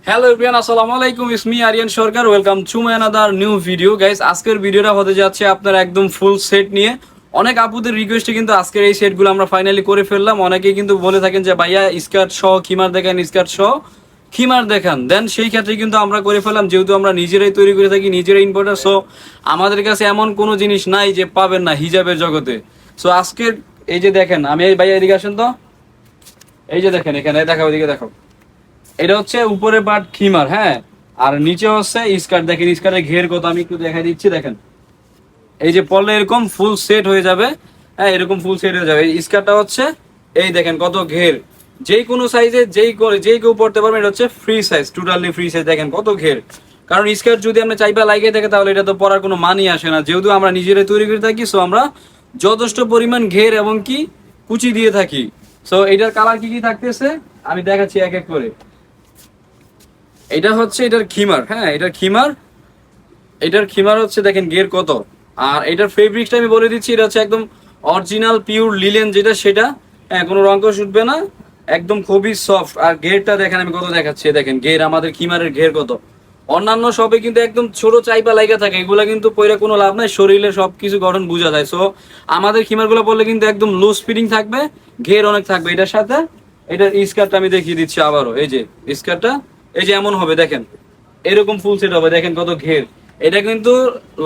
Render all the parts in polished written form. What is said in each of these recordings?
Hello everyone, আসসালামু আলাইকুম। It's me Ariyan Sarkar. Welcome to my another new video guys. আজকের ভিডিওটা হতে যাচ্ছে আপনার একদম ফুল সেট নিয়ে। অনেক আপুদের রিকোয়েস্টে কিন্তু আজকের এই সেটগুলো আমরা ফাইনালি করে ফেললাম। অনেকেই কিন্তু বলে থাকেন যে ভাইয়া স্কার্ট সহ খিমার দেখান, স্কার্ট সহ খিমার দেখান। দেন সেই ক্ষেত্রে কিন্তু আমরা করে ফেললাম, যেহেতু আমরা নিজেরাই তৈরি করে থাকি, নিজেরাই ইম্পোর্টার। সো আমাদের কাছে এমন কোনো জিনিস নাই যে পাবেন না হিজাবের জগতে। সো আজকের এই যে দেখেন, আমি এই ভাইয়া এদিকে আসেন তো, এই যে দেখেন এখানে দেখাও, এদিকে দেখো। এটা হচ্ছে উপরে পার্ট খিমার, হ্যাঁ, আর নিচে হচ্ছে স্কার্ট। দেখেন স্কার্টের ঘের কত, আমি একটু দেখাই দিচ্ছি। দেখেন এই যে পরলে এরকম ফুল সেট হয়ে যাবে, হ্যাঁ, এরকম ফুল সেট হয়ে যাবে। এই স্কার্টটা হচ্ছে এই দেখেন কত ঘের, যেই কোনো সাইজে যেই কেউ পড়তে পারবে। এটা হচ্ছে free size, totally free size. দেখেন কত ঘের, কারণ স্কার্ট যদি আমরা চাইবা লাগিয়ে থাকে তাহলে এটা তো পরার কোনো মানই আসে না। যেহেতু আমরা নিজেরাই তৈরি করে থাকি, সো আমরা যথেষ্ট পরিমাণ ঘের এবং কি কুচি দিয়ে থাকি। সো এটার কালার কি কি থাকতেছে আমি দেখাচ্ছি এক এক করে। এটা হচ্ছে এটার খিমার, হ্যাঁ, এটার খিমার হচ্ছে দেখেন গের কত। আর এটার ফেব্রিক্সটা আমি বলে দিচ্ছি, এটা হচ্ছে একদম অরিজিনাল পিওর লিলেন, যেটা সেটা, হ্যাঁ, কোনো রঙ উঠবে না, একদম খুবই সফট। আর গেরটা দেখেন আমি কত দেখাচ্ছি, দেখেন গের, আমাদের খিমারের ঘের কত। অন্যান্য সবে কিন্তু একদম ছোট চাইপা লাইগা থাকে, এগুলা কিন্তু পরে কোনো লাভ নাই, শরীরে সবকিছু গঠন বোঝা যায়। সো আমাদের খিমারগুলো পরলে কিন্তু একদম লুজ ফিটিং থাকবে, ঘের অনেক থাকবে এটার সাথে। এটার স্কার্টটা আমি দেখিয়ে দিচ্ছি আবারও, এই যে স্কার্টটা, এই যে এমন হবে দেখেন, এরকম ফুল সেট হবে, দেখেন কত ঘের। এটা কিন্তু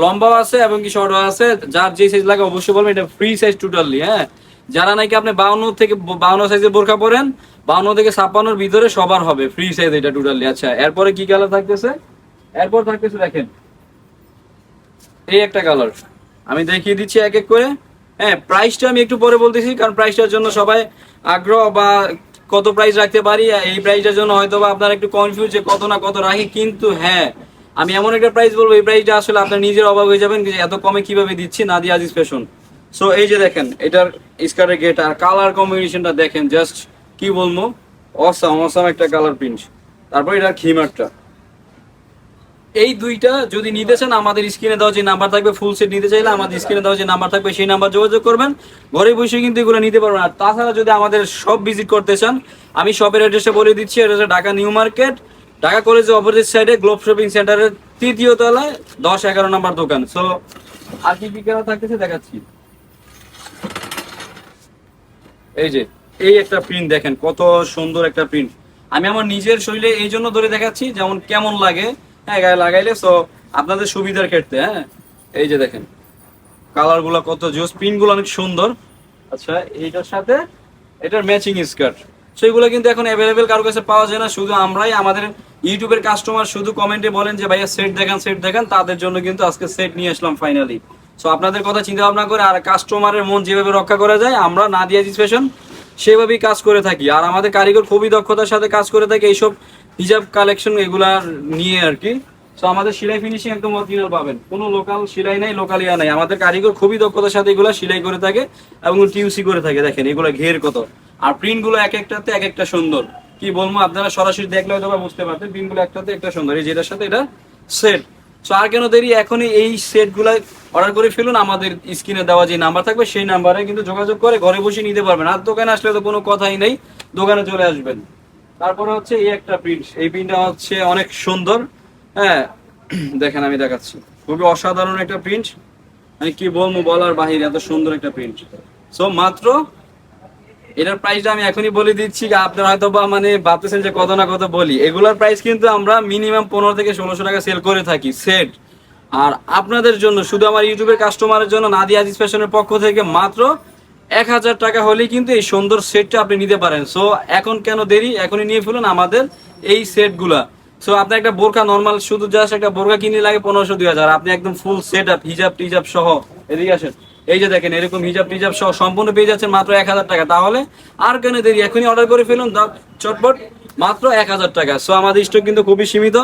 লম্বাও আছে এবং কি শর্টও আছে, যার যে সাইজ লাগে অবশ্যই বলবেন। এটা ফ্রি সাইজ টোটালি, হ্যাঁ। যারা নাকি আপনি 52 সাইজের বোরকা পরেন, 52 থেকে 56-র ভিতরে সবার হবে ফ্রি সাইজ এটা টোটালি। আচ্ছা, এরপরে কি কালার থাকতেছে? এরপর থাকতেছে দেখেন এই একটা কালার, আমি দেখিয়ে দিচ্ছি এক এক করে। হ্যাঁ, প্রাইসটা আমি একটু পরে বলতেছি, কারণ প্রাইসটার জন্য সবাই আগ্রহ, বা কত প্রাইস রাখতে পারি এই প্রাইসটার জন্য হয়তো বা আপনারা একটু কনফিউজ যে কত না কত রাখি। কিন্তু হ্যাঁ, আমি এমন একটা প্রাইস বলবো, এই প্রাইসটা আসলে আপনার নিজের অবাক হয়ে যাবেন যে এত কমে কিভাবে দিচ্ছি নাদিয়া আজিজ ফ্যাশন। সো এই যে দেখেন এটার স্কার্টের গেট আর কালার কম্বিনেশনটা দেখেন, জাস্ট কি বলবো, অসাম অসাম একটা কালার প্রিন্ট। তারপর এটার খিমারটা, এই দুইটা যদি নিতে চান আমাদের স্ক্রিনে দেওয়া যে নাম্বার থাকবে, ফুল সেট নিতে চাইলে আমাদের স্ক্রিনে দেওয়া যে নাম্বার থাকবে সেই নাম্বার যোগাযোগ করবেন। ঘরে বসে কিন্তু এগুলো নিতে পারবেন। আর তাছাড়া যদি আমাদের শপ ভিজিট করতে চান, আমি শপের অ্যাড্রেসটা বলে দিচ্ছি। এটা হচ্ছে ঢাকা নিউ মার্কেট, ঢাকা কলেজের অপোজিট সাইডে গ্লোব শপিং সেন্টারের 3য় তলায় 10-11 নাম্বার দোকান। সো আর কি কি কেনা থাকতেছে দেখাচ্ছি। এই যে এই একটা প্রিন্ট দেখেন, কত সুন্দর একটা প্রিন্ট। আমি আমার নিজের শরীরে এই জন্য ধরে দেখাচ্ছি, যেমন কেমন লাগে, হ্যাঁ, গায়ে লাগাইলে। সো আপনাদের সুবিধার ক্ষেত্রে, হ্যাঁ, এই যে দেখেন কালার গুলো কত জোস, প্রিন্ট গুলো অনেক সুন্দর। আচ্ছা, এইটার সাথে এটার ম্যাচিং স্কার্ট, সেগুলো কিন্তু এখন অ্যাভেলেবেল কারোর কাছে পাওয়া যায় না। শুধু আমরাই, আমাদের ইউটিউবের কাস্টমার শুধু কমেন্টে বলেন যে ভাইয়া সেট দেখান, সেট দেখান, তাদের জন্য কিন্তু আজকে সেট নিয়ে আসলাম ফাইনালি। সো আপনাদের কথা চিন্তা ভাবনা করে, আর কাস্টমারের মন যেভাবে রক্ষা করা যায় আমরা নাদিয়া আজিজ ফ্যাশন সেভাবেই কাজ করে থাকি। আর আমাদের কারিগর খুবই দক্ষতার সাথে কাজ করে থাকে এইসব হিজাব কালেকশন এগুলা নিয়ে আর কি। সো আমাদের সেলাই ফিনিশিং একদম অরিজিনাল পাবেন, কোনো লোকাল সেলাই নাই, লোকাল ইয়া নাই। আমাদের কারিগর খুবই দক্ষতার সাথে এগুলা সেলাই করে থাকে এবং টিউসি করে থাকে। দেখেন এগুলো ঘের কত, আর প্রিন্ট গুলো এক একটাতে এক একটা সুন্দর। কি বলবো, আপনারা সরাসরি দেখলে হয়তো বা বুঝতে পারতেন, প্রিন্ট গুলো একটাতে একটা সুন্দর। এই যেটার সাথে এটা সেট। সো আর কেন দেরি, এখনই এই সেট গুলা অর্ডার করে ফেলুন। আমাদের স্ক্রিনে দেওয়া যে নাম্বার থাকবে সেই নাম্বারে কিন্তু যোগাযোগ করে ঘরে বসে নিতে পারবেন। আর দোকানে আসলে তো কোনো কথাই নেই, দোকানে চলে আসবেন। তারপরে হচ্ছে এই একটা প্রিন্ট, এই প্রিন্টটা হচ্ছে অনেক সুন্দর, হ্যাঁ। দেখেন আমি দেখাচ্ছি, খুবই অসাধারণ একটা প্রিন্ট, মানে কি বলবো, বলার বাহিরে এত সুন্দর একটা প্রিন্ট। সো মাত্র এটার প্রাইসটা আমি এখনই বলে দিচ্ছি। আপনারা হয়তো বা মানে ভাবতেছেন যে কত না কত বলি, এগুলোর প্রাইস কিন্তু আমরা মিনিমাম 15 থেকে 1600 টাকা সেল করে থাকি সেট। আর আপনাদের জন্য, শুধু আমার ইউটিউবের কাস্টমারের জন্য নাদিয়া আজিজ ফ্যাশনের পক্ষ থেকে মাত্র 1000 টাকা হলেই কিন্তু এই সুন্দর সেটটা আপনি নিতে পারেন। সো এখন কেন দেরি, এখনই নিয়ে ফেলুন আমাদের এই সেটগুলা। সো আপনার একটা বোরকা নর্মাল, শুধু জাস্ট একটা বোরকা কিনলে লাগে 1500-2000, আপনি একদম ফুল সেট আপ হিজাব টিজাব সহ, এদিকে আসেন, এই যে দেখেন এরকম হিজাব টিজাব সহ সম্পূর্ণ পেয়ে যাচ্ছেন মাত্র 1000 টাকা। তাহলে আর কেন দেরি, এখনই অর্ডার করে ফেলুন চটপট, মাত্র 1000 টাকা। সো আমাদের স্টক কিন্তু খুবই সীমিত,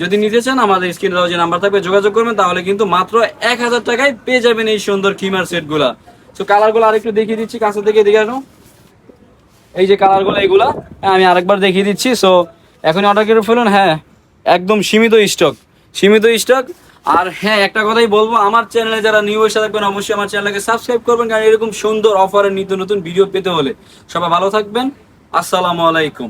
যদি নিতে চান আমাদের স্ক্রিনে দেওয়া যে নাম্বার থাকবে যোগাযোগ করবেন, তাহলে কিন্তু মাত্র 1000 টাকায় পেয়ে যাবেন এই সুন্দর খিমার সেটগুলা। সো কালারগুলো আরেকটু দেখিয়ে দিচ্ছি, কাছে থেকে দেখে আসো। এই যে কালারগুলো এগুলা, হ্যাঁ, আমি আরেকবার দেখিয়ে দিচ্ছি। সো এখনই অর্ডার করে ফেলুন, হ্যাঁ, একদম সীমিত স্টক, সীমিত স্টক। আর হ্যাঁ, একটা কথাই বলবো, আমার চ্যানেলে যারা নিউ এসে থাকবেন অবশ্যই আমার চ্যানেলকে সাবস্ক্রাইব করবেন, কারণ এরকম সুন্দর অফারের নিত্য নতুন ভিডিও পেতে হলে। সবাই ভালো থাকবেন, আসসালামু আলাইকুম।